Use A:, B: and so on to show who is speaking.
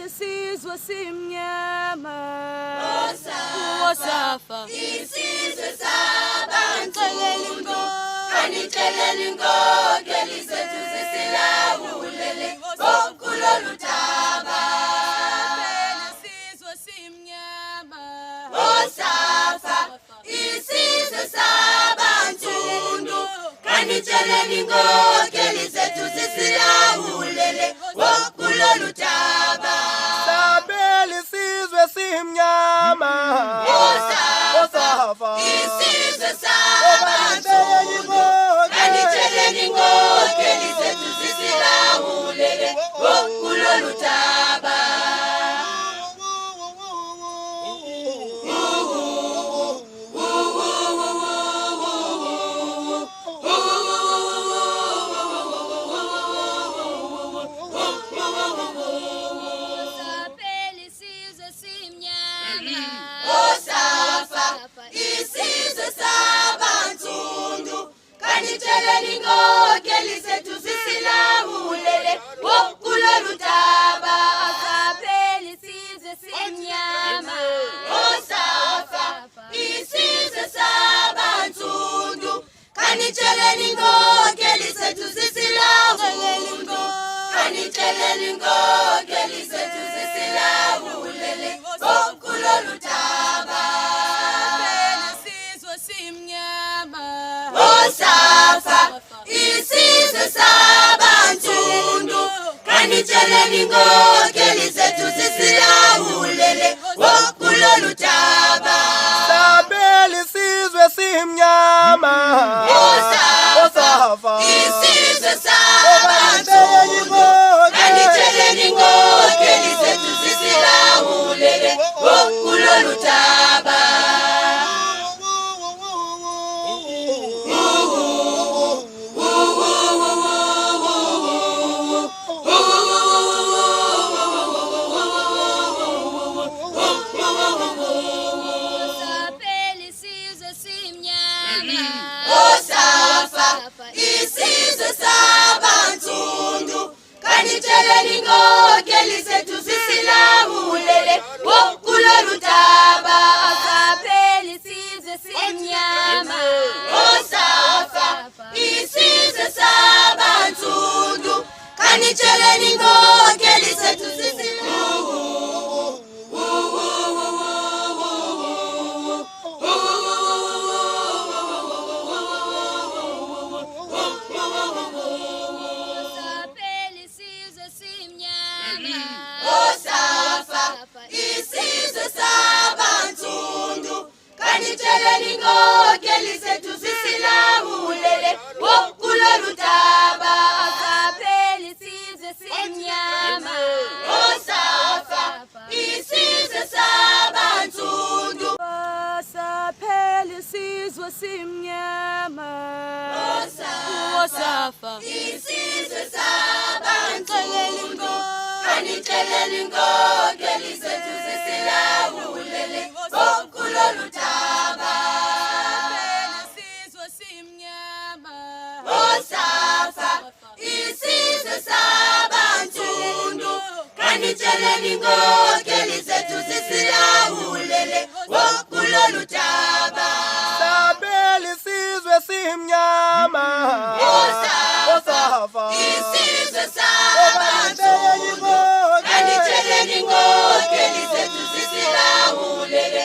A: isizwe simnyama
B: Wosafa
C: isizwe sabantu
B: kanixeleli inkokeli zethu zisilawulele kulolu daba.
A: isizwe simnyama
B: Wosafa isizwe sabansundu kanixeleli inkokeli zethu zisilawulele kulolu daba.
D: Sabela isizwe simnyama
B: Wosafa isizwe sabansundu kanixeleli inkokeli zethu zisilawulele kulolu daba. Wosafa isizwe sabansundu kanixeleli inkokeli zethu zisilawulele kulolu daba.
A: isizwe simnyama
B: Wosafa isizwe sabansundu kanixeleli inkokeli zethu zisilawulele kanixeleli inkokeli zethu zisilawulele kulolu daba.
A: isizwe simnyama
B: Wosafa isizwe sabansundu kanixeleli inkokeli zethu zisilawulele kulolu daba.
D: Sabela isizwe simnyama
B: Wosafa isizwe sabansundu kanixeleli inkokeli zethu zisilawulele kulolu daba.
A: isizwe simnyama
B: Wosafa isizwe sabansundu kanixeleli inkokeli zethu zisilawulele kulolu daba.
A: isizwe simnyama
B: Wosafa isizwe sabansundu kanixeleli inkokeli zethu
A: isizwe simnyama
B: Wosafa isizwe sabansundu kanixeleli inkokeli zethu zisilawulele kulolu daba.
A: isizwe simnyama
B: Wosafa isizwe sabansundu
A: isizwe simnyama
B: Wosafa isizwe sabansundu kanixeleli inkokeli zethu zisilawulele kulolu daba.
A: isizwe simnyama
B: Wosafa isizwe sabansundu kanixeleli inkokeli zethu zisilawulele kulolu daba.
D: Sabela isizwe simnyama
B: Wosafa isizwe sabansundu kanixeleli inkokeli zethu zisilawulele